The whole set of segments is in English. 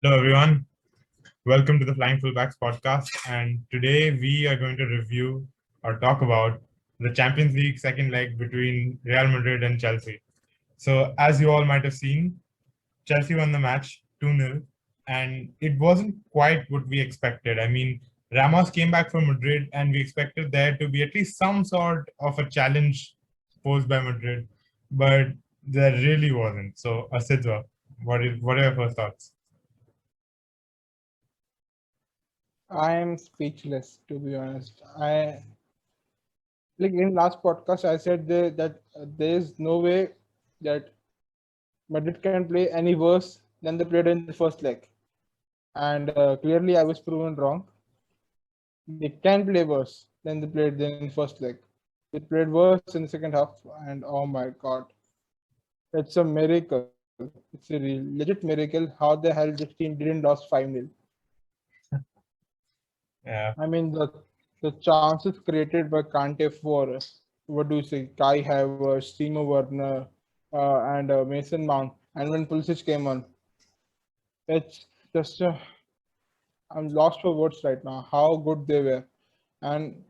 Hello, everyone. Welcome to the Flying Fullbacks podcast. And today we are going to review or talk about the Champions League second leg between Real Madrid and Chelsea. So, as you all might have seen, Chelsea won the match 2-0, and it wasn't quite what we expected. I mean, Ramos came back from Madrid, and we expected there to be at least some sort of a challenge posed by Madrid, but there really wasn't. So, Asidwa, what are your first thoughts? I am speechless, to be honest. I like in last podcast I said that there is no way that Madrid can play any worse than they played in the first leg, and clearly I was proven wrong. They can play worse than they played in the first leg. They played worse in the second half, and oh my god, it's a miracle. It's a legit miracle. How the hell this team didn't lose 5-0? Yeah. I mean, the chances created by Kante for what do you say, Kai Havertz, Timo Werner, and Mason Mount, and when Pulisic came on, it's just I'm lost for words right now. How good they were, and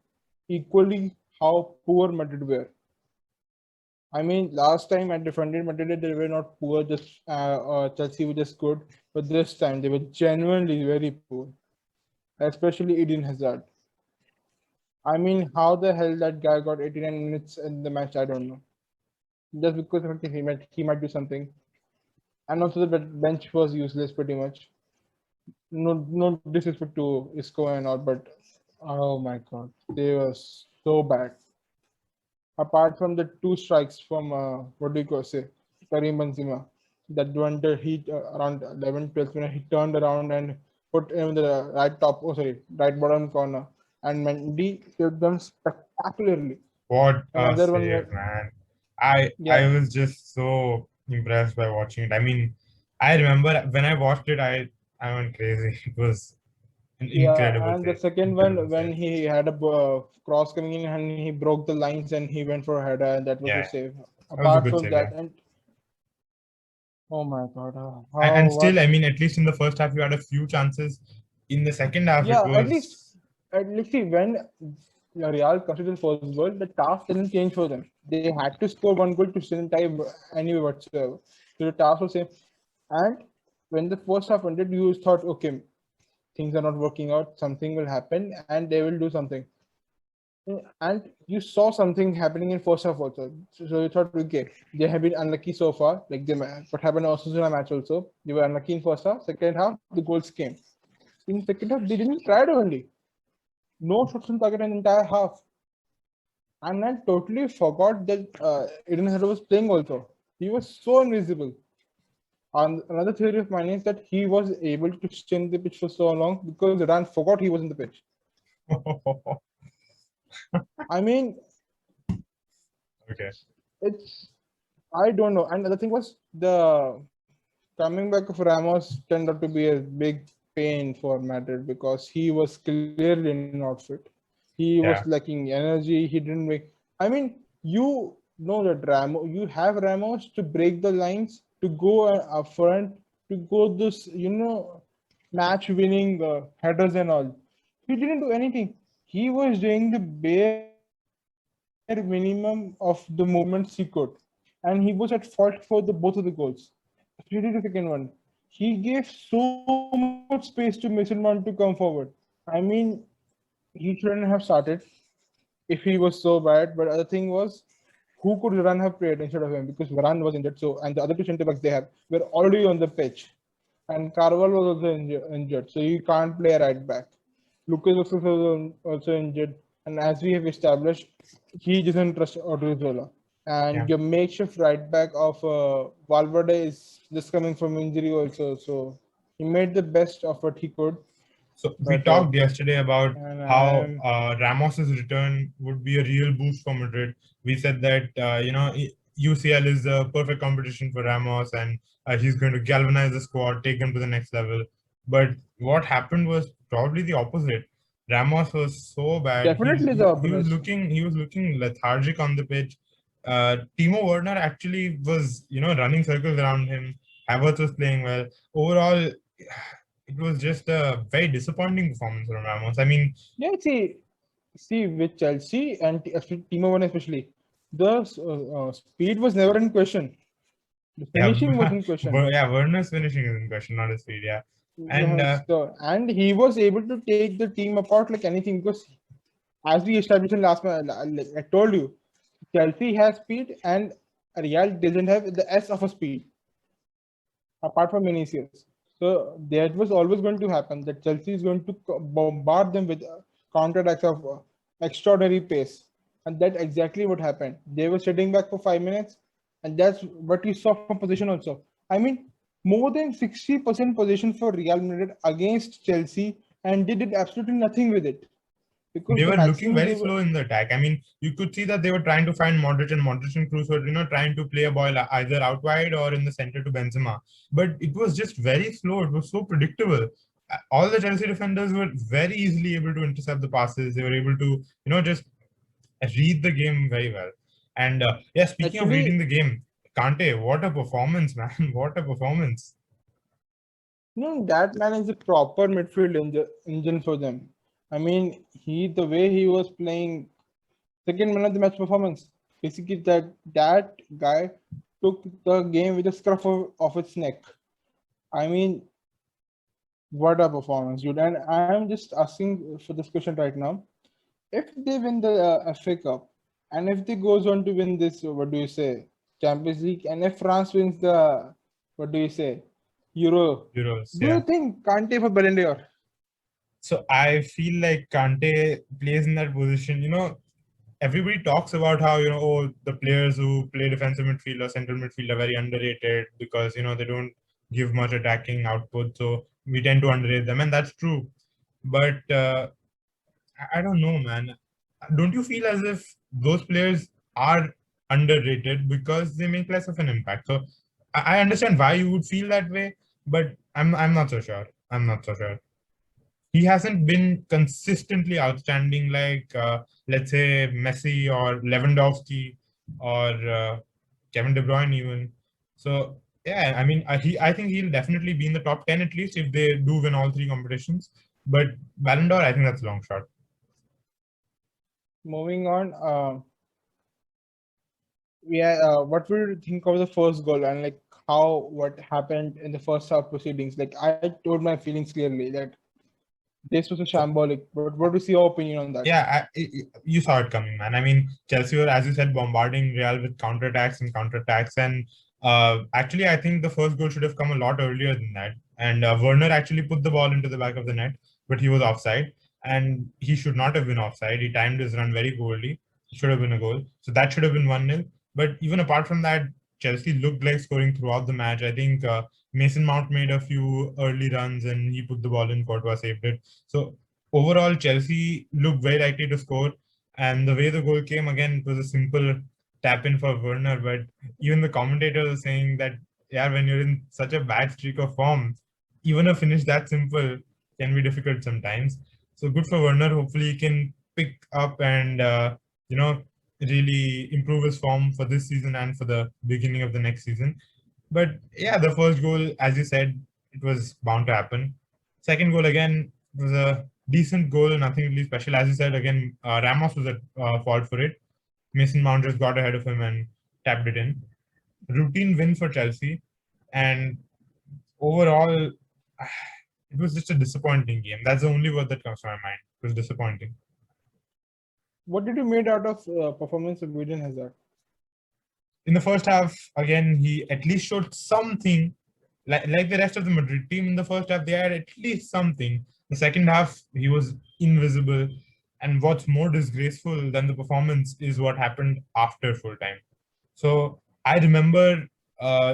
equally how poor Madrid were. I mean, last time I defended Madrid, they were not poor. Just Chelsea were just good, but this time they were genuinely very poor, especially Eden Hazard. I mean, how the hell that guy got 89 minutes in the match, I don't know. Just because I think he might do something. And also the bench was useless pretty much. No disrespect to Isco and all, but oh my god, they were so bad. Apart from the two strikes from what do you call say, Karim Benzema, that one that he around 11 12 minutes he turned around and put him in the right top, oh sorry, right bottom corner, and Mendy saved them spectacularly. What a Another one save, where man. I yeah, was just so impressed by watching it. I mean, I remember when I watched it, I went crazy. It was an yeah, incredible and the save. second Incredible one save. when he had a cross coming in and he broke the lines and he went for a header, and that was a Yeah, save. that was a Apart good from save, yeah. that, and oh my god, And how still, what? I mean, at least in the first half, you had a few chances. In the second half, it Yeah, was at least see when Real considered the first goal, the task didn't change for them. They had to score one goal to still tie anyway whatsoever. So the task was same. And when the first half ended, you thought, okay, things are not working out, something will happen, and they will do something. And you saw something happening in first half also. So you thought, okay, they have been unlucky so far. Like what happened in Osasuna match also. They were unlucky in first half. Second half, the goals came. In second half, they didn't try it only. No shots on target in entire half. And I totally forgot that Eden Hazard was playing also. He was so invisible. And another theory of mine is that he was able to stay in the pitch for so long because Zidane forgot he was in the pitch. I mean, okay. it's I don't know. And the thing was the coming back of Ramos turned out to be a big pain for Madrid because he was clearly not fit. He was Yeah. lacking energy. He didn't make. I mean, you know that you have Ramos to break the lines, to go up front, to go this, match winning headers and all. He didn't do anything. He was doing the bare minimum of the movements he could, and he was at fault for the both of the goals, especially the second one. He gave so much space to Mason Mount to come forward. I mean, he shouldn't have started if he was so bad. But other thing was, who could Varane have played instead of him? Because Varane was injured, so and the other two centre backs they have were already on the pitch, and Carvalho was also injured, so you can't play right back. Lucas was also injured, and as we have established, he doesn't trust Odriozola. Yeah. And your makeshift right back of Valverde is just coming from injury also, so he made the best of what he could. So we But talked yesterday about and how I'm Ramos's return would be a real boost for Madrid. We said that UCL is a perfect competition for Ramos, and he's going to galvanize the squad, take them to the next level. But what happened was probably the opposite. Ramos was so bad. definitely the opponents. He was looking lethargic on the pitch. Timo Werner actually was running circles around him. Havertz was playing well. Overall, it was just a very disappointing performance from Ramos. I mean, Yeah, see, with Chelsea and Timo Werner especially, the speed was never in question. The yeah, finishing was in question. yeah, Werner's finishing is in question, not his speed. Yeah, and And he was able to take the team apart like anything because, as we established in last match, like I told you, Chelsea has speed and Real doesn't have the S of a speed apart from Vinicius. So that was always going to happen. That Chelsea is going to bombard them with counter attacks of extraordinary pace, and that exactly what happened. They were sitting back for 5 minutes, and that's what you saw from position also. I mean, more than 60% position for Real Madrid against Chelsea, and they did absolutely nothing with it because they the were looking maximum very they were. slow in the attack. I mean, you could see that they were trying to find Modric, and Modric and Kroos were, trying to play a ball either out wide or in the center to Benzema. But it was just very slow. It was so predictable. All the Chelsea defenders were very easily able to intercept the passes. They were able to, just read the game very well. And yeah, speaking of reading Actually, the game, Kante, what a performance, man! What a performance! no, that man is a proper midfield engine for them. I mean, the way he was playing, second man of the match performance. Basically, that guy took the game with a scruff of its neck. I mean, what a performance, dude! And I'm just asking for this question right now: if they win the FA Cup, and if they goes on to win this, what do you say, Champions League, and if France wins the, what do you say, Euro, Euros, do you yeah. think Kante for Ballon d'Or? So I feel like Kante plays in that position. Everybody talks about how, the players who play defensive midfield or central midfield are very underrated because, they don't give much attacking output. So we tend to underrate them, and that's true. But I don't know, man. Don't you feel as if those players are underrated because they make less of an impact? So I understand why you would feel that way, but I'm not so sure. I'm not so sure. He hasn't been consistently outstanding like, let's say, Messi or Lewandowski or Kevin De Bruyne even. So yeah, I mean, I think he'll definitely be in the top 10 at least if they do win all three competitions. But Ballon d'Or, I think that's a long shot. Moving on, what would you think of the first goal and like how what happened in the first half proceedings? Like I told my feelings clearly that this was a So shambolic. But what is your opinion on that? yeah, you saw it coming, man. I mean, Chelsea were, as you said, bombarding Real with counterattacks and counterattacks. And actually, I think the first goal should have come a lot earlier than that. And Werner actually put the ball into the back of the net, but he was offside. And he should not have been offside. He timed his run very poorly. It should have been a goal. So that should have been 1-0. But even apart from that, Chelsea looked like scoring throughout the match. I think Mason Mount made a few early runs and he put the ball in. Courtois saved it. So overall, Chelsea looked very likely to score. And the way the goal came, again, it was a simple tap in for Werner. But even the commentator was saying that, yeah, when you're in such a bad streak of form, even a finish that simple can be difficult sometimes. So good for Werner. Hopefully, he can pick up and, really improve his form for this season and for the beginning of the next season. But yeah, the first goal, as you said, it was bound to happen. Second goal, again, was a decent goal, nothing really special. As you said, again, Ramos was at fault for it. Mason Mount just got ahead of him and tapped it in. Routine win for Chelsea. And overall, it was just a disappointing game. That's the only word that comes to my mind. It was disappointing. What did you made out of performance of Eden Hazard? In the first half, again, he at least showed something. Like the rest of the Madrid team in the first half, they had at least something. The second half, he was invisible. And what's more disgraceful than the performance is what happened after full time. So I remember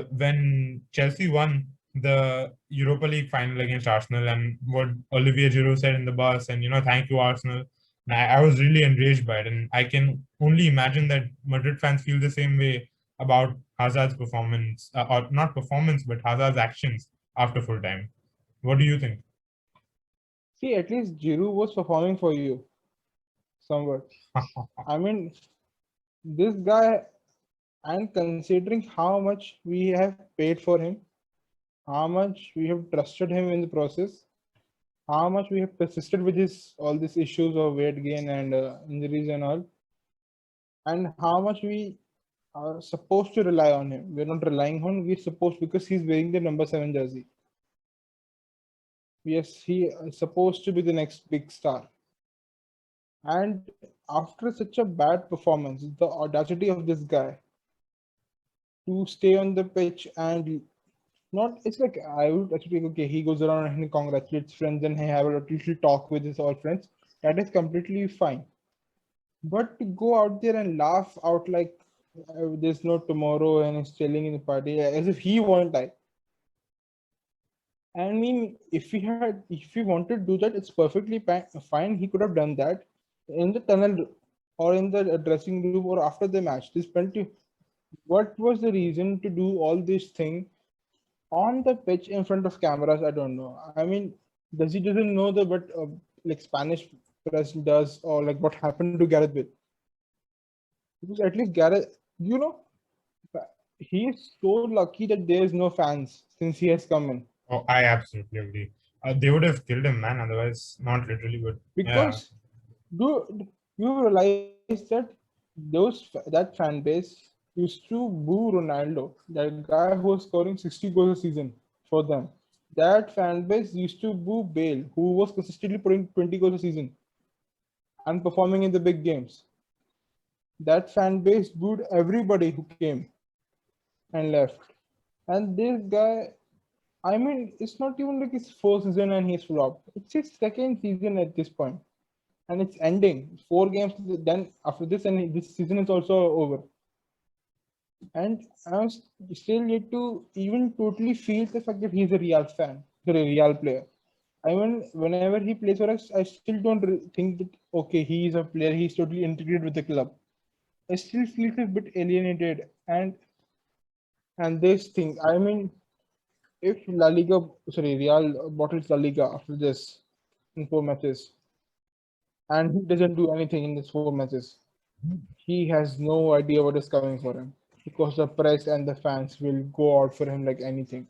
when Chelsea won the Europa League final against Arsenal, and what Olivier Giroud said in the bus, and thank you Arsenal. And I was really enraged by it, and I can only imagine that Madrid fans feel the same way about Hazard's performance, or not performance, but Hazard's actions after full time. What do you think? See, at least Giroud was performing for you somewhat. I mean, this guy, and considering how much we have paid for him, how much we have trusted him in the process. how much we have persisted with this all these issues of weight gain and injuries and all, and how much we are supposed to rely on him. We're not relying on. We're supposed because he's wearing the number 7 jersey. Yes, he is supposed to be the next big star. And after such a bad performance, the audacity of this guy to stay on the pitch and not, it's like I would actually, okay, he goes around and he congratulates friends and he have a little talk with his all friends. That is completely fine. But to go out there and laugh out like there's no tomorrow and he's chilling in the party as if he won't die. I mean, if he wanted to do that, it's perfectly fine. He could have done that in the tunnel or in the dressing room or after the match. There's plenty. What was the reason to do all this thing on the pitch in front of cameras? I don't know. I mean, does he doesn't know the but like Spanish press does or like what happened to Gareth Bale? Because at least Gareth, you know, he is so lucky that there is no fans since he has come in. Oh, I absolutely agree. They would have killed him, man. Otherwise, not literally, but yeah. Because do you realize that that fan base used to boo Ronaldo, that guy who was scoring 60 goals a season for them. That fan base used to boo Bale, who was consistently putting 20 goals a season and performing in the big games. That fan base booed everybody who came and left. And this guy, I mean, it's not even like his first season and he's flopped. It's his second season at this point, and it's ending. 4 games then after this, and this season is also over. And I'm still yet to even totally feel the fact that he's a Real fan, a Real player. I mean, whenever he plays for us, I still don't think that okay, he is a player. He's totally integrated with the club. I still feel a bit alienated, and this thing. I mean, if La Liga, sorry, Real bottles La Liga after this in 4 matches, and he doesn't do anything in these 4 matches, he has no idea what is coming for him because the press and the fans will go out for him like anything.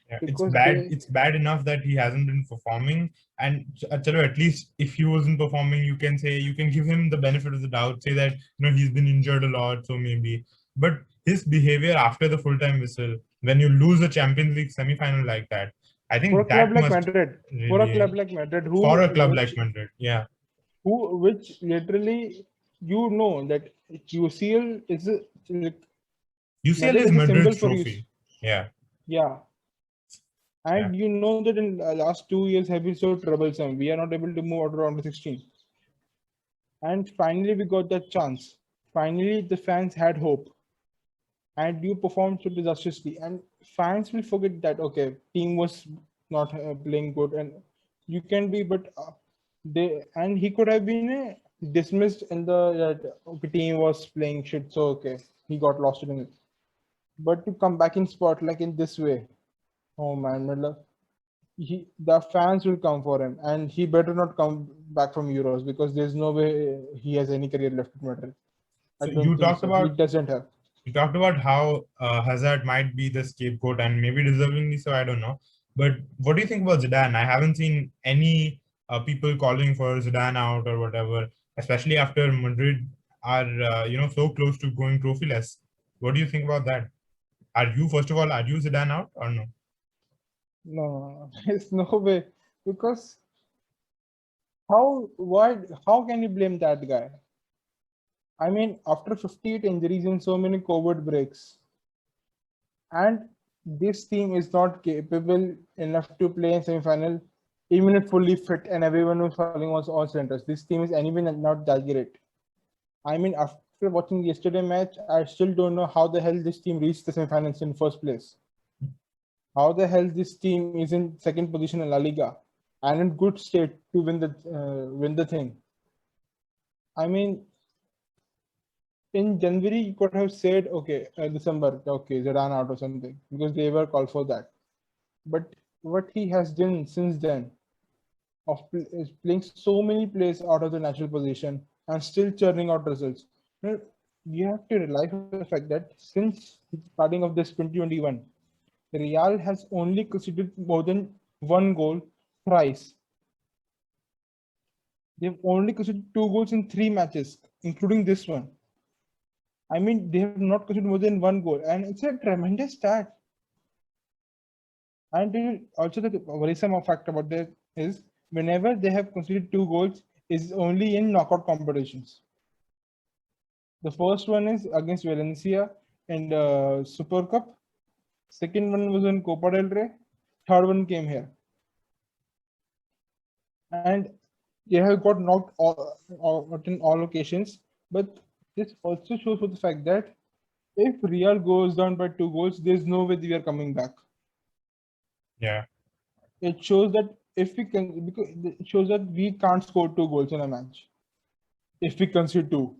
Yeah, it's Because bad. they It's bad enough that he hasn't been performing, and chalo, at least if he wasn't performing, you can say you can give him the benefit of the doubt. Say that he's been injured a lot, so maybe. But his behavior after the full-time whistle, when you lose a Champions League semi-final like that, I for a think club that like must Madrid, for a club really like Madrid, for a club like Madrid. Yeah, which literally that UCL is like UCL Madrid is is a symbol Madrid's for you. trophy. Yeah, Yeah, yeah. and you know that in the last 2 years have been so troublesome. We are not able to move out around the 16. And finally, we got that chance. Finally, the fans had hope, and you performed so disastrously. And fans will forget that okay, team was not playing good, and you can be, but they and he could have been dismissed in the that okay, team was playing shit, so okay, he got lost in it. But to come back in spot like in this way, oh man, matlab, the fans will come for him, and he better not come back from Euros because there's no way he has any career left at Madrid. I So don't you think talked so. He about doesn't have. you talked about how Hazard might be the scapegoat and maybe deservingly so. I don't know, but what do you think about Zidane? I haven't seen any people calling for Zidane out or whatever, especially after Madrid are so close to going trophyless. What do you think about that? Are you first of all are you Zidane out or no? No, there's no way because how can you blame that guy? I mean, after 58 injuries and so many COVID breaks, and this team is not capable enough to play in semi-final, even if fully fit and everyone was falling on all cylinders. This team is anyway not that great. I mean, after watching yesterday match, I still don't know how the hell this team reached the semi-finals in first place. How the hell this team is in second position in La Liga and in good state to win the thing? I mean, in January you could have said, okay, December, okay, Zidane out or something because they were called for that. But what he has done since then is playing so many players out of the natural position and still churning out results. You have to realize the fact that since starting of this 2021, Real has only conceded more than one goal thrice. They've only conceded 2 goals in 3 matches, including this one. I mean, they have not conceded more than 1 goal, and it's a tremendous stat. And also the worrisome fact about this is whenever they have conceded 2 goals is only in knockout competitions. The first one is against Valencia in the Super Cup. Second one was in Copa del Rey. Third one came here. And they have got knocked in all occasions. But this also shows for the fact that if Real goes down by 2 goals, there's no way we are coming back. Yeah. It shows that if we can, because it shows that we can't score 2 goals in a match if we concede two,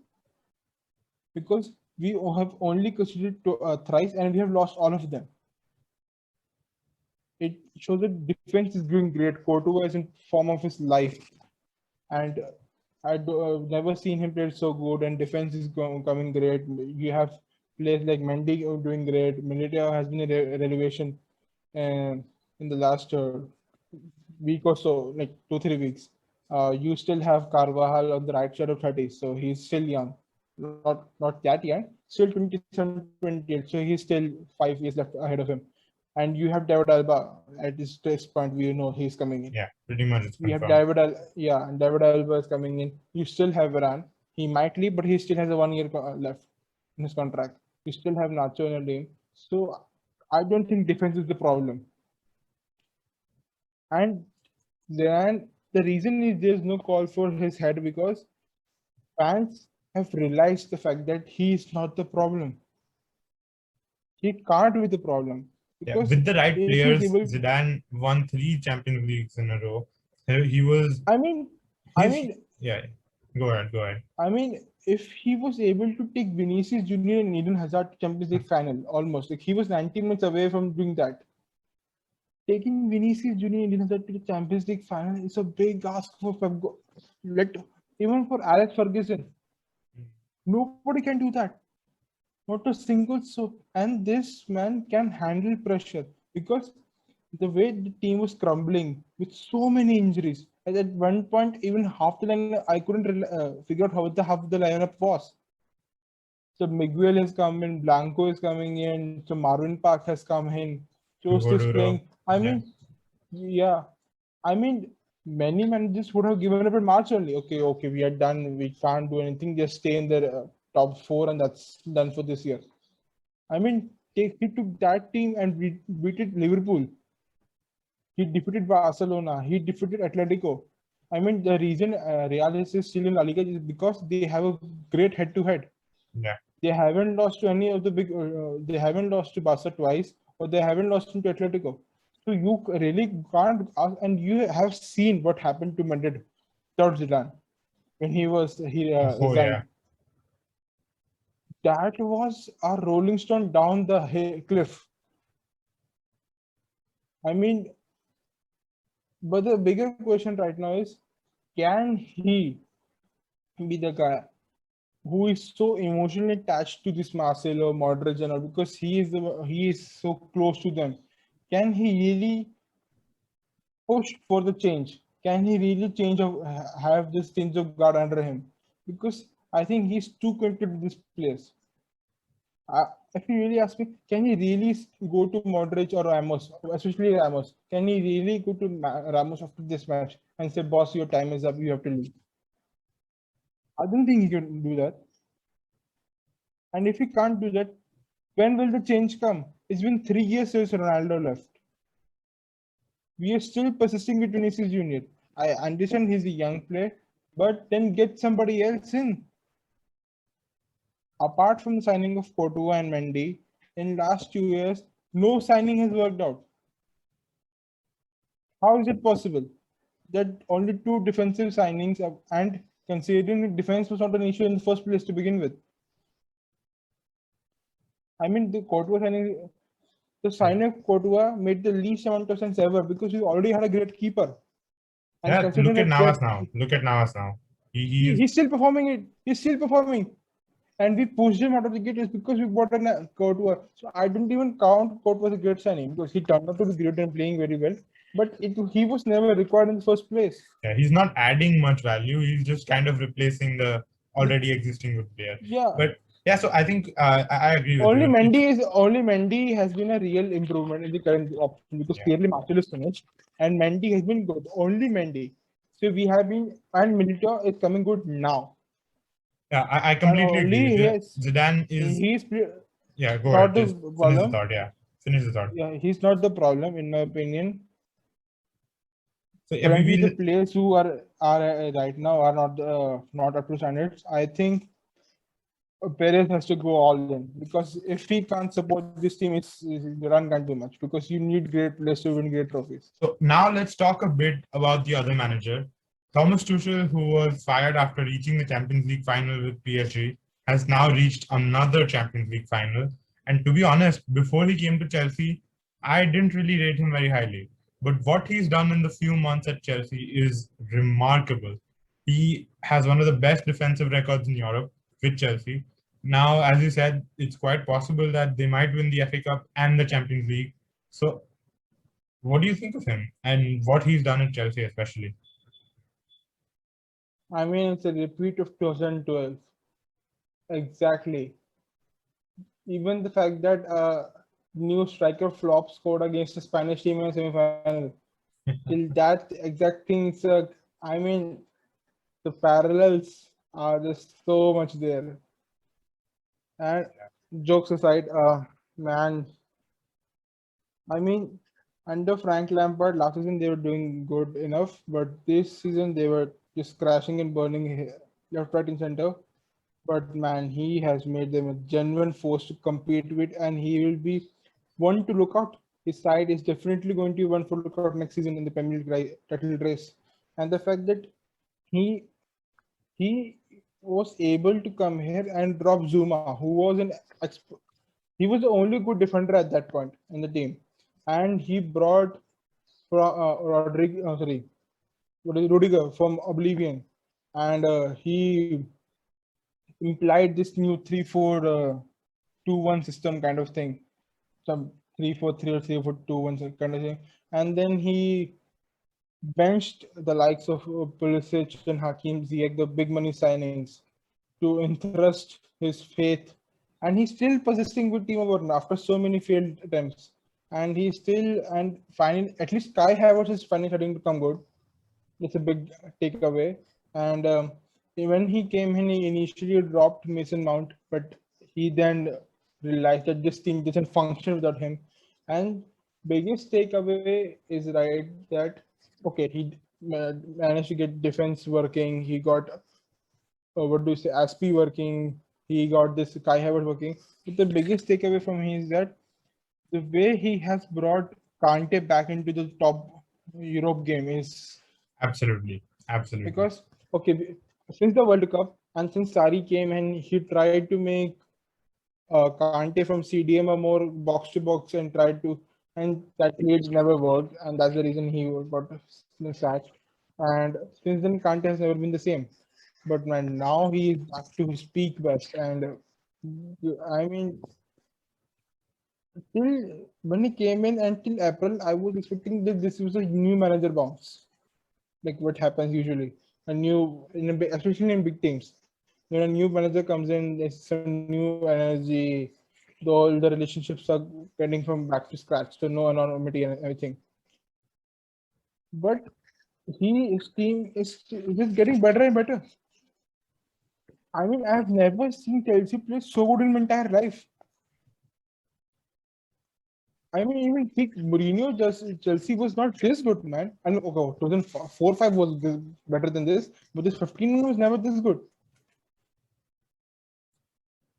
because we have only conceded thrice and we have lost all of them. It shows that defense is doing great. Courtois is in form of his life, and I've never seen him play so good. And defense is coming great. You have players like Mendy doing great. Militao has been a revelation in the last week or so, like 2-3 weeks. You still have Carvajal on the right side of 30, so he's still young, not that young, still 27-28, so he's still 5 years left ahead of him. And you have David Alba at this point. We know he's coming in. Yeah, pretty much it's We have confirmed. David Alba is coming in. You still have Varane. He might leave, but he still has a 1 year left in his contract. You still have Nacho in your team, so I don't think defense is the problem. And then the reason is there's no call for his head because fans have realized the fact that he is not the problem. He can't be the problem. Yeah, Because with the right if he's players, able, Zidane won 3 Champions Leagues in a row. He was. I mean, He's. Yeah. Go ahead. I mean, if he was able to take Vinicius Junior and Eden Hazard to Champions League final, almost like he was 90 minutes away from doing that. Taking Vinicius Junior and Eden Hazard to the Champions League final is a big ask for Pep. Even for Alex Ferguson, nobody can do that. Not a single soul. And this man can handle pressure because the way the team was crumbling with so many injuries. And at one point, even half the line, I couldn't figure out how the half the lineup was. So Miguel has come in, Blanco is coming in, so Marvin Park has come in, Jost is Duro. playing. I mean, yeah. I mean, many managers would have given up in March only. Okay, we are done. We can't do anything. Just stay in the top four, and that's done for this year. I mean, he took that team and beat it Liverpool. He defeated Barcelona. He defeated Atletico. I mean, the reason Real is still in La Liga is because they have a great head-to-head. Yeah. They haven't lost to any of the big. They haven't lost to Barca twice, or they haven't lost to Atletico. So you really can't. And you have seen what happened to Madrid without Zidane when he Oh resigned. yeah. That was a rolling stone down the cliff. I mean, but the bigger question right now is, can he be the guy who is so emotionally attached to this Marcelo, Modric, and all because he is so close to them? Can he really push for the change? Can he really have this change of guard under him? Because I think he's too connected to this place. If you really ask me, can he really go to Modric or Ramos, especially Ramos? Can he really go to Ramos after this match and say, "Boss, your time is up. You have to leave"? I don't think he can do that. And if he can't do that, when will the change come? It's been 3 years since Ronaldo left. We are still persisting with Vinicius Junior. I understand he's a young player, but then get somebody else in. Apart from the signing of Courtois and Mendy, in last 2 years, no signing has worked out. How is it possible that only two defensive signings and considering defense was not an issue in the first place to begin with? I mean, the signing of Courtois made the least amount of sense ever because we already had a great keeper. And Yeah. considering Look at that Navas now. He's he's still performing it. He's still performing. And we pushed him out of the gate is because we bought a Courtois. So I didn't even count Courtois as a great signing because he turned out to be great and playing very well. he was never required in the first place. Yeah, he's not adding much value. He's just kind of replacing the already existing good player. Yeah, But yeah, so I think I agree with you. only Mendy has been a real improvement in the current option because Yeah. clearly Marcel is finished and Mendy has been good. Only Mendy. So we have been and Milito is coming good now. Yeah, I And completely agree with only you. Zidane is, he's yeah, go not ahead. the Just finish the problem. thought. Yeah, finish the thought. Yeah, he's not the problem in my opinion. So yeah, we Currently, the will. players who are right now are not up to standards. I think Perez has to go all in because if he can't support this team, the run can't do much because you need great players to win great trophies. So now let's talk a bit about the other manager. Thomas Tuchel, who was fired after reaching the Champions League final with PSG, has now reached another Champions League final. And to be honest, before he came to Chelsea, I didn't really rate him very highly. But what he's done in the few months at Chelsea is remarkable. He has one of the best defensive records in Europe with Chelsea. Now, as you said, it's quite possible that they might win the FA Cup and the Champions League. So what do you think of him and what he's done at Chelsea, especially? I mean, it's a repeat of 2012. Exactly. Even the fact that new striker flop scored against the Spanish team in the semi-final. Till that exact things. I mean, the parallels are just so much there. And jokes aside, man, I mean, under Frank Lampard, last season they were doing good enough, but this season they were just crashing and burning left, right, and center. But man, he has made them a genuine force to compete with, and he will be one to look out. His side is definitely going to be one for look out next season in the Premier League title race. And the fact that he he was able to come here and drop Zuma, who was he was the only good defender at that point in the team, and he brought Rudiger from Oblivion, and he implied this new 3-4-2-1 system kind of thing, some 3-4-3 or 3-4-2-1 kind of thing, and then he benched the likes of Pulisic and Hakim Ziyech, the big money signings, to entrust his faith, and he's still persisting with Timo Werner after so many failed attempts, and he's still and finally at least Kai Havertz is finally starting to come good. It's a big takeaway. And when he came in, he initially dropped Mason Mount, but he then realized that this team doesn't function without him. And biggest takeaway is right that okay, he managed to get defense working. He got what do you say, Aspi working. He got this Kai Havertz working. But the biggest takeaway from him is that the way he has brought Kante back into the top Europe game is Absolutely, absolutely, because okay, since the World Cup and since Sari came and he tried to make Kante from CDM a more box to box and tried to, and that trade never worked, and that's the reason he got sacked. And since then, Kante has never been the same. But man, now he is back to his peak best, and I mean, till when he came in until April, I was expecting that this was a new manager bounce, like what happens usually. A new, especially in big teams, when a new manager comes in, there's some new energy. All the relationships are getting from back to scratch, so no anonymity and everything. But his team is just getting better and better. I mean, I've never seen Chelsea play so good in my entire life. I mean, even Mourinho just Chelsea was not this good, man. And okay, 2004-5 was better than this, but this 15 was never this good.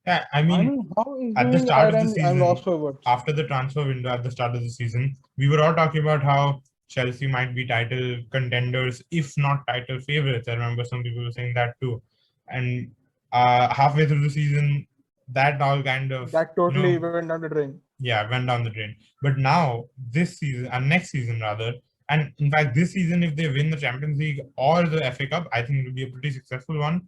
yeah. I I mean, mean, how is at the doing? start of the I'm lost season, for words. after the transfer window at the start of the season, we were all talking about how Chelsea might be title contenders, if not title favorites. I remember some people were saying that too. And halfway through the season, that all kind of, That you totally know, went down the drain. yeah, went down the drain. But now, this season, and next season rather, and in fact, this season, if they win the Champions League or the FA Cup, I think it will be a pretty successful one.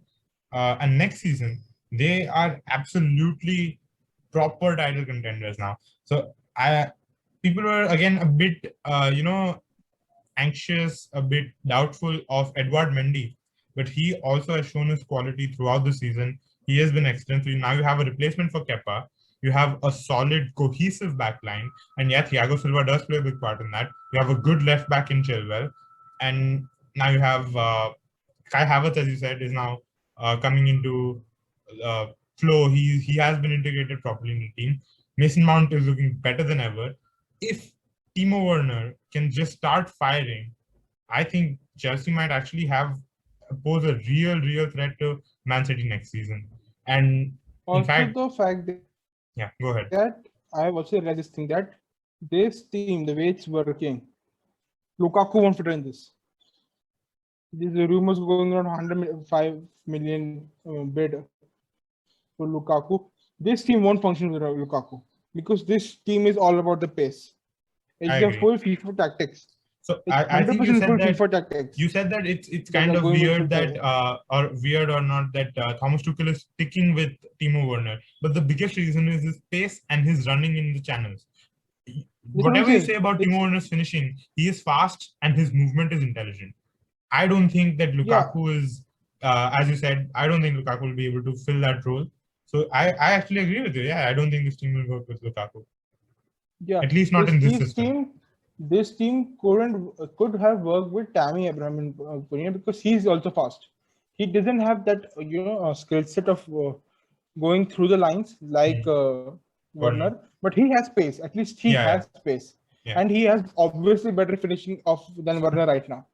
And next season, they are absolutely proper title contenders now. So I people were again a bit anxious, a bit doubtful of Edward Mendy, but he also has shown his quality throughout the season. He has been excellent. So now you have a replacement for Kepa. You have a solid, cohesive backline, and yeah, Thiago Silva does play a big part in that. You have a good left back in Chilwell, and now you have Kai Havertz, as you said, is now coming into uh, flow. He has been integrated properly in the team. Mason Mount is looking better than ever. If Timo Werner can just start firing, I think Chelsea might actually have pose a real threat to Man City next season. And in Also, fact, the fact that yeah, go ahead. I have also realized this thing that this team, the way it's working, Lukaku won't fit in this. These rumors going around 105 million bid for Lukaku. This team won't function without Lukaku because this team is all about the pace. It's I the agree. full FIFA tactics. So It's I think 100% full FIFA tactics. you said that it's That kind are of going with weird full that fire. or weird or not that Thomas Tuchel is sticking with Timo Werner, but the biggest reason is his pace and his running in the channels. That's what I'm Whatever you saying. say about It's Timo Werner's finishing, he is fast and his movement is intelligent. I don't think that yeah, Lukaku is, as you said, I don't think Lukaku will be able to fill that role. So I actually agree with you. Yeah, I don't think this team will work with Lukaku, yeah. at least not in this system. This team could have worked with Tammy Abraham in opinion because he's also fast. He doesn't have that skill set of going through the lines like Hmm. Werner, Werner. but he has pace. At least he Yeah, has pace, yeah, and he has obviously better finishing of than Werner right now.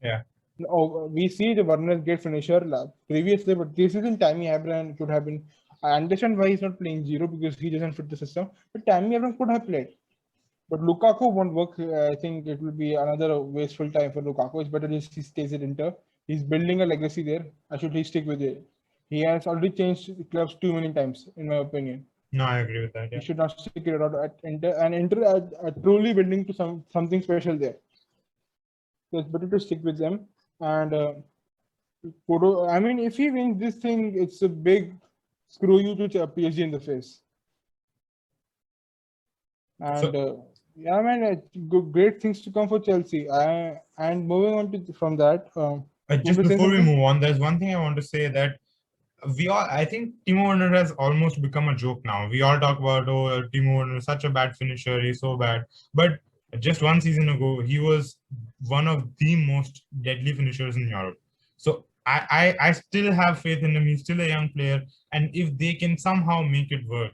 yeah, Oh, we see the Werner great finisher previously, but this isn't Tammy Abraham could have been. I understand why he's not playing zero because he doesn't fit the system, but Tammy Abraham could have played. But Lukaku won't work. I think it will be another wasteful time for Lukaku. It's better if he stays at Inter. He's building a legacy there. I should he stick with it. He has already changed clubs too many times, in my opinion. no, I agree with that. He Yeah. should not stick it out at Inter. And Inter are truly building to something special there. So it's better to stick with them. And I mean, if he wins this thing, it's a big screw you to PSG in the face. And So yeah, man, great things to come for Chelsea. And moving on to from that, you just were saying before we something? move on, there's one thing I want to say that I think Timo Werner has almost become a joke now. We all talk about, oh, Timo Werner is such a bad finisher, he's so bad. But just one season ago, he was one of the most deadly finishers in Europe. So I still have faith in him. He's still a young player. And if they can somehow make it work,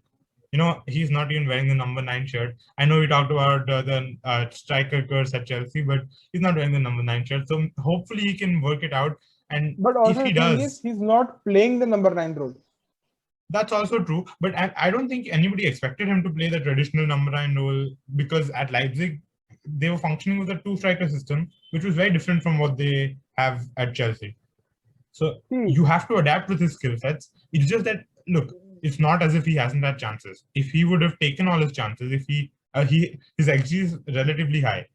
he's not even wearing the number 9 shirt. I know we talked about the striker curse at Chelsea, but he's not wearing the number 9 shirt. So hopefully he can work it out. And But if also he the thing is, does, he's not playing the number 9 role. that's also true, but I don't think anybody expected him to play the traditional number 9 role because at Leipzig, they were functioning with a two-striker system, which was very different from what they have at Chelsea. So See, you have to adapt with his skill sets. It's just that, look, it's not as if he hasn't had chances. If he would have taken all his chances, if his XG is relatively high.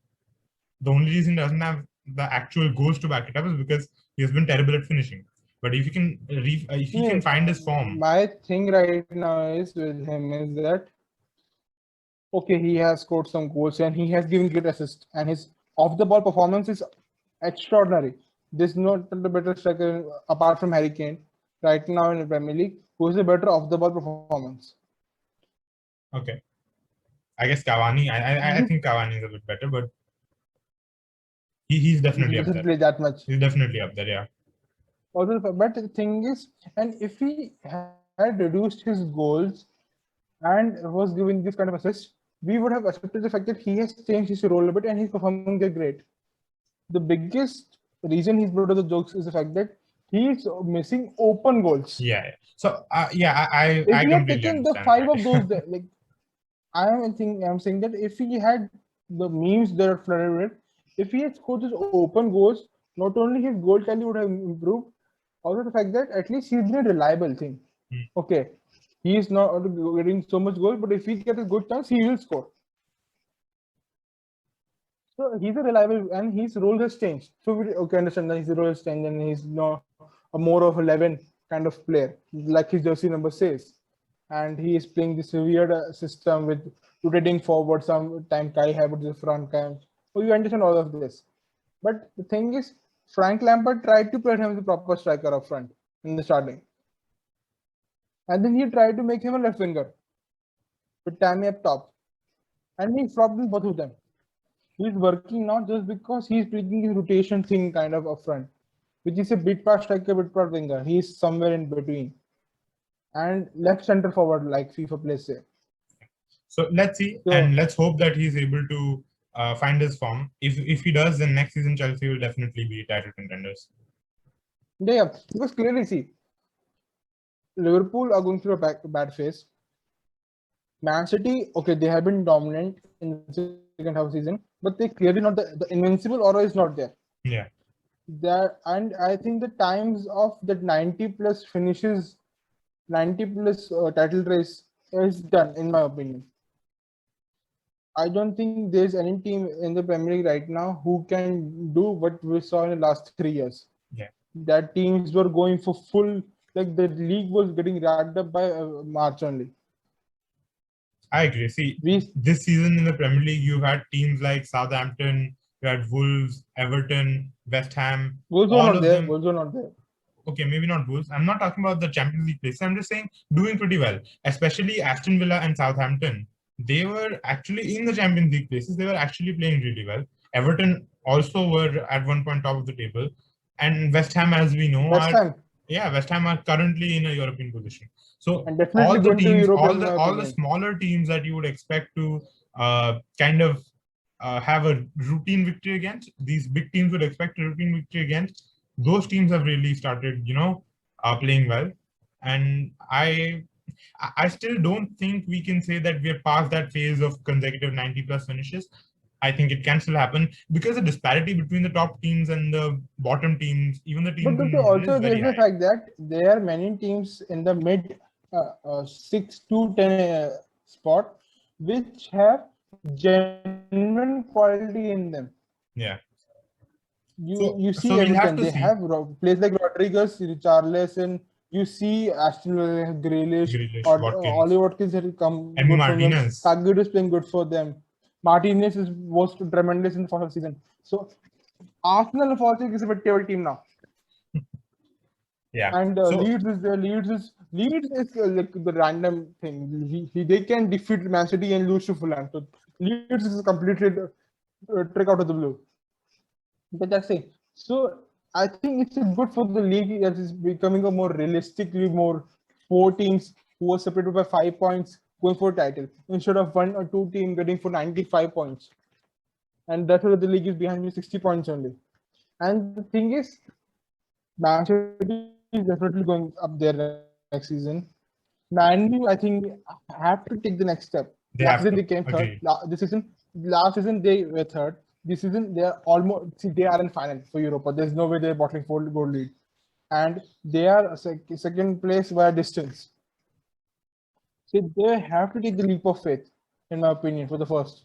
The only reason he doesn't have the actual goals to back it up is because he has been terrible at finishing. But if he can find his form, my thing right now is with him is that okay, he has scored some goals and he has given great assists, and his off the ball performance is extraordinary. There's not a better striker apart from Harry Kane right now in the Premier League who is a better off the ball performance. okay. I guess Cavani. I You, think Cavani is a bit better, but he's he definitely up doesn't there. play that much. He's definitely up there. Yeah. Although, but the thing is, and if he had reduced his goals and was giving this kind of assist, we would have accepted the fact that he has changed his role a bit and he's performing there great. The biggest reason he's brought to the jokes is the fact that he's missing open goals. Yeah. So yeah, If I he had completely taken the understand 5 of those, that. like I'm saying that if he had the memes that are flooded with, if he had scored his open goals, not only his goal tally would have improved, also the fact that at least he's been a reliable thing. Hmm. Okay, he is not getting so much goals, but if he gets a good chance, he will score. So he's a reliable, and his role has changed. So we okay understand that his role has changed, and he's now a more of 11 kind of player, like his jersey number says. And he is playing this weird system with rotating forward. Sometime Kai Havertz is the front camp. So you understand all of this. But the thing is, Frank Lampard tried to play him as a proper striker up front in the starting. And then he tried to make him a left winger with Tammy up top. And he flopped in both of them. He's working not just because he's playing his rotation thing kind of up front, which is a bit part striker, bit part winger. He's somewhere in between. And left center forward, like FIFA plays say. So let's see, and So let's hope that he's able to find his form. If he does, then next season Chelsea will definitely be title contenders. yeah, because clearly see, Liverpool are going through a bad phase. Man City, okay, they have been dominant in the second half of the season, but they clearly not the invincible aura is not there. Yeah, That, and I think the times of that 90 plus finishes, 90 plus title race is done in my opinion. I don't think there's any team in the Premier League right now who can do what we saw in the last 3 years. yeah, That teams were going for full, like the league was getting wrapped up by March only. I agree. See, We this season in the Premier League, you've had teams like Southampton, you had Wolves, Everton, West Ham, Wolves were all not of there. them. Wolves were not there. Okay, maybe not Wolves. I'm not talking about the Champions League places. I'm just saying doing pretty well, especially Aston Villa and Southampton. They were actually in the Champions League places. They were actually playing really well. Everton also were at one point top of the table, and West Ham, as we know, West Ham West Ham are currently in a European position. So and definitely all the going to teams, Europe in my all the opinion. smaller teams that you would expect to kind of have a routine victory against, these big teams would expect a routine victory against. Those teams have really started, playing well, and I still don't think we can say that we're past that phase of consecutive 90 plus finishes. I think it can still happen because the disparity between the top teams and the bottom teams, even the teams But in the middle, is also very there's the high. fact that there are many teams in the mid 6 to 10 spot which have genuine quality in them. Yeah. You see So we'll have Everton, to they see. have players like Rodriguez, Richarlison. You see Aston Villa, Grealish, Grealish, or Watkins, Ollie Watkins has come Emi good from them. Martinez. Kagud is playing good for them. Martinez was tremendous in the first season. So Arsenal unfortunately is a mid-table team now. Yeah. And So Leeds is there. Leeds is like the random thing. They can defeat Man City and lose to Fulham. So Leeds is completely trick out of the blue. But that's it. So I think it's good for the league that is becoming a more realistically more 4 teams who are separated by 5 points going for a title instead of 1 or 2 team getting for 95 points. And that's why the league is behind me 60 points only. And the thing is, Man City is definitely going up there next season. Man U, I think, have to take the next step. Last season they came they third. have to. This Agreed. season, last season they were third. This season they are almost. See, they are in final for Europa. There's no way they're bottling for gold lead, and they are second place by a distance. So they have to take the leap of faith, in my opinion, for the first,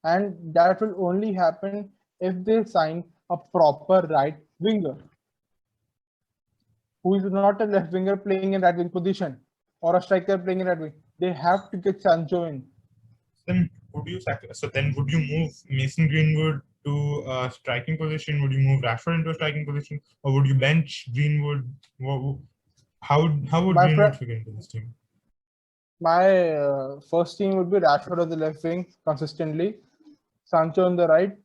and that will only happen if they sign a proper right winger who is not a left winger playing in right wing position or a striker playing in right wing. They have to get Sancho in. Then would you move Mason Greenwood to a striking position? Would you move Rashford into a striking position, or would you bench Greenwood? How would My Greenwood friend, figure into this team? my first team would be Rashford on the left wing consistently, Sancho on the right,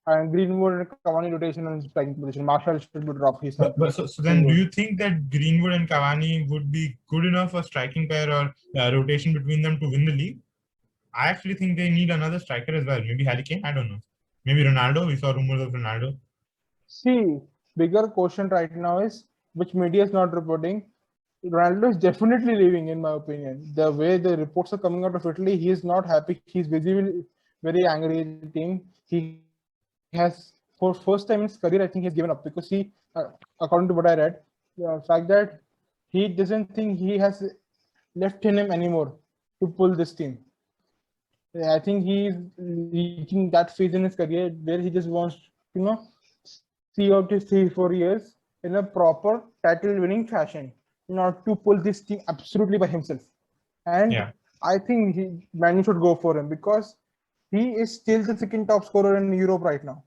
and Greenwood and Cavani rotation on striking position. Marshall should be dropped. He's not So doing then, do good. you think that Greenwood and Cavani would be good enough for striking pair or rotation between them to win the league? I actually think they need another striker as well. Maybe Harry Kane. I don't know. Maybe Ronaldo. We saw rumors of Ronaldo. See, bigger question right now is which media is not reporting. Ronaldo is definitely leaving, in my opinion. The way the reports are coming out of Italy, he is not happy. He's visibly very angry at the team. He has, for first time in his career, I think he has given up because according to what I read, the fact that he doesn't think he has left in him anymore to pull this team. I think he's reaching that phase in his career where he just wants, you know, see out his 3 4 years in a proper title winning fashion, not to pull this team absolutely by himself. And Yeah. I think Man U should go for him because he is still the second top scorer in Europe right now.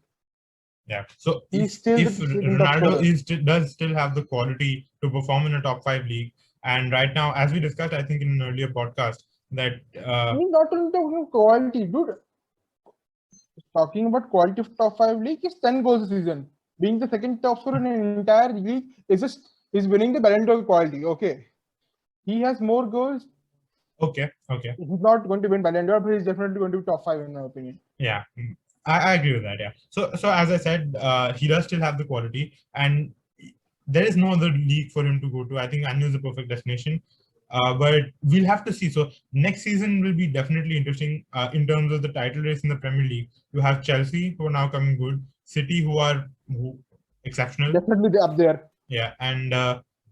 Yeah. So He's if still the if second top Ronaldo scorer. does still have the quality to perform in a top five league, and right now, as we discussed, I think in an earlier podcast, that I mean, not only talking of quality, dude. Talking about quality of top five league is 10 goals a season. Being the second top scorer in an entire league is just is winning the Ballon d'Or quality. Okay, he has more goals. okay, He's not going to win Ballon d'Or, but he's definitely going to be top five in my opinion. yeah, I agree with that. Yeah. So as I said, he does still have the quality, and there is no other league for him to go to. I think Anu is the perfect destination. But we'll have to see. So next season will be definitely interesting in terms of the title race in the Premier League. You have Chelsea, who are now coming good, City, who exceptional, Definitely up there. yeah, and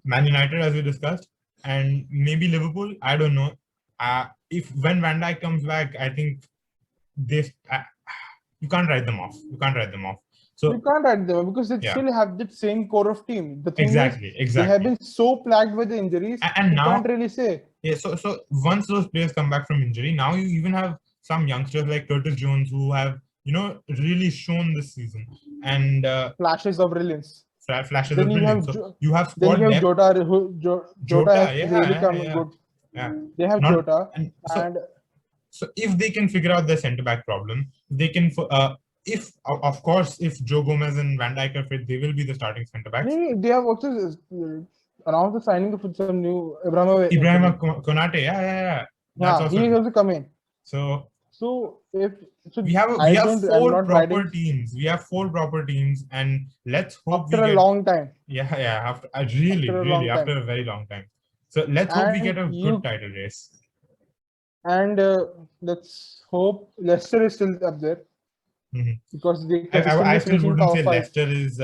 Man United, as we discussed, and maybe Liverpool. I don't know. If when Van Dijk comes back, I think this you can't write them off. You can't write them off. You So can't write them because they yeah, still have that same core of team. The thing is, exactly, they have exactly. been so plagued with the injuries, And you can't now, really say. yeah, so once those players come back from injury, now you even have some youngsters like Curtis Jones who have really shown this season, and Flashes of brilliance. flashes Then of you brilliance. have So you have then you squad have depth. Jota. Jota Jota, has yeah, really yeah, come yeah, good. yeah. They have Not Jota, and and so if they can figure out their centre back problem, they can. If of course, if Joe Gomez and Van Dijk are fit, they will be the starting centre backs. they have also announced the signing of some new Ibrahimovic. Ibrahim Konate, yeah. That's Yeah, also he is also coming. so. So if so, We I have don't. I'm four not proper writing teams. We have four proper teams, and let's hope we after a get long time. yeah after After a really long time, after a very long time. So let's hope we and get a good you title race. and let's hope Leicester is still up there Mhm. because they I consistently still finishing wouldn't say top five. Leicester is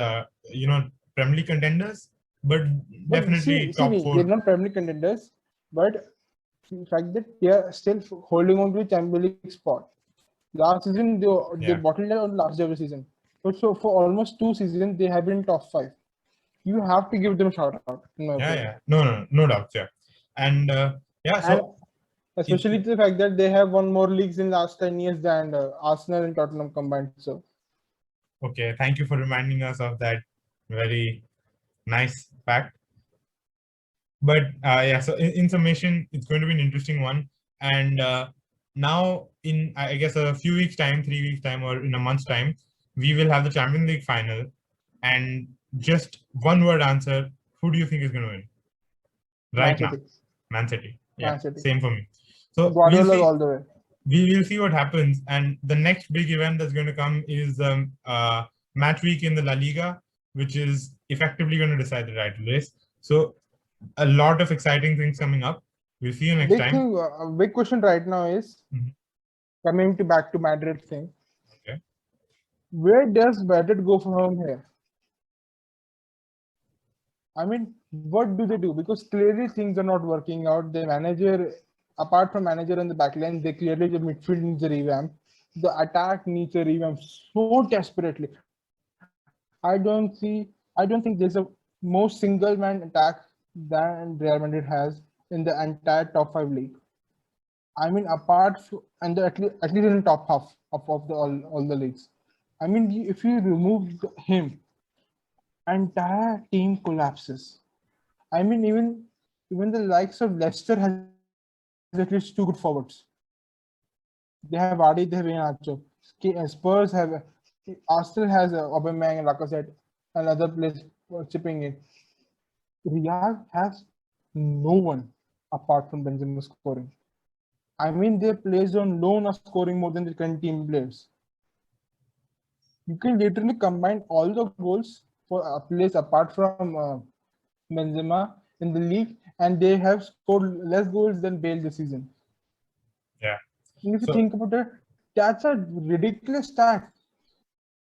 Premier League contenders, but But definitely see top me, they're four. not Premier League contenders, but the fact that they are still holding on to the Champions League spot. Last season, they Yeah, bottled it on last day of the season. But so for almost 2 seasons, they have been in top five. You have to give them a shout out, in my opinion. yeah. No doubts. Yeah, and yeah. And So it, especially the fact that they have won more leagues in last 10 years than Arsenal and Tottenham combined. So okay. Thank you for reminding us of that very nice fact. But yeah, so in summation, it's going to be an interesting one. And now, in I guess a few weeks' time, 3 weeks' time, or in a month's time, we will have the Champions League final. And just one word answer: who do you think is going to win Man right now? City, Man City. Yeah, Man City, same for me. So we'll Guardiola see. all the way. We will see what happens. And the next big event that's going to come is match week in the La Liga, which is effectively going to decide the title race. So a lot of exciting things coming up. We'll see you next Big time. thing, a big question right now is Mhm. coming to back to Madrid thing. Okay. Where does Madrid go from here? I mean, what do they do? Because clearly things are not working out. The manager, apart from manager and the backline, they clearly the midfield needs a revamp. The attack needs a revamp so desperately. I don't think there's a more single man attack than Real Madrid has in the entire top five league. I mean, and at least in the top half of the all the leagues. I mean, if you remove him, entire team collapses. I mean, even the likes of Leicester has at least two good forwards. They have Vardy, they have Iheanacho. Spurs have Arsenal has Aubameyang and Lacazette and other players chipping in. Real has no one apart from Benzema scoring. I mean, their players on loan are scoring more than the current team players. You can literally combine all the goals for a place apart from Benzema in the league, and they have scored less goals than Bale this season. Yeah. And if you So think about it, that's a ridiculous stat.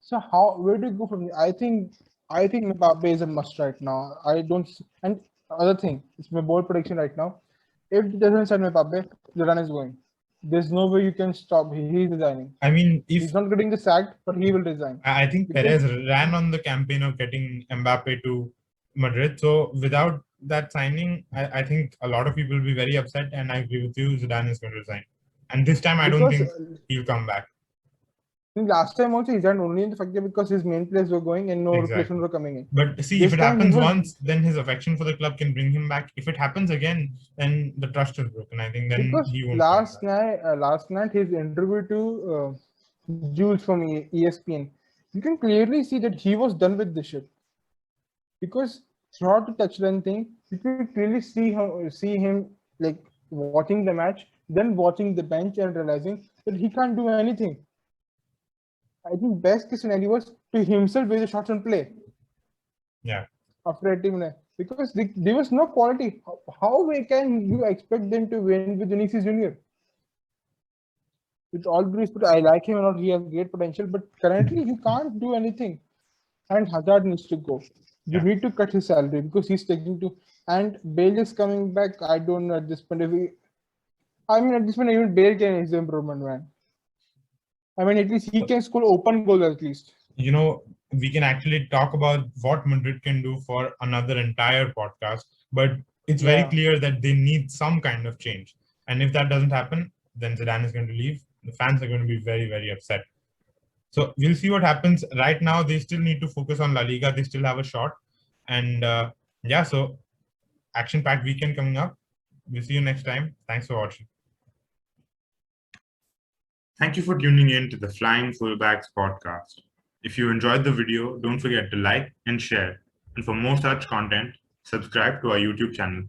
So where do you go from here? I think Mbappe is a must right now. I don't and other thing, it's my bold prediction right now. If it doesn't sign Mbappe, the run is going. There's no way you can stop. He's resigning. I mean, He's if not getting the sack, but he will resign I think because Perez ran on the campaign of getting Mbappe to Madrid, so without that signing, I think a lot of people will be very upset. And I agree with you, Zidane is going to resign. And this time, I don't because think he'll come back. think last time also he signed only in the factor because his main players were going and no replacement Exactly. were coming in. But see, if This it time he happens was once, then his affection for the club can bring him back. If it happens again, then the trust is broken. I think then because he won't come back. last night his interview to Jules from ESPN, you can clearly see that he was done with this shit. Because throughout the touchline thing, you could clearly see him like watching the match, then watching the bench and realizing that he can't do anything. I think best case scenario was to himself with the shots and play Yeah. after 80 minutes because there was no quality. How can you expect them to win with Vinicius Junior? With all due respect, I like him a lot. He has great potential, but currently he can't do anything. And Hazard needs to go. You Yeah. need to cut his salary because he's taking to. And Bale is coming back. I don't know at this point. I mean, at this point, even Bale can is the improvement, man. I mean, at least he can score open goal at least. You know, we can actually talk about what Madrid can do for another entire podcast, but it's very Yeah. clear that they need some kind of change. And if that doesn't happen, then Zidane is going to leave. The fans are going to be very, very upset. So we'll see what happens. Right now, they still need to focus on La Liga. They still have a shot. And yeah, so action-packed weekend coming up. We'll see you next time. Thanks for watching. Thank you for tuning in to the Flying Fullbacks podcast. If you enjoyed the video, don't forget to like and share. And for more such content, subscribe to our YouTube channel.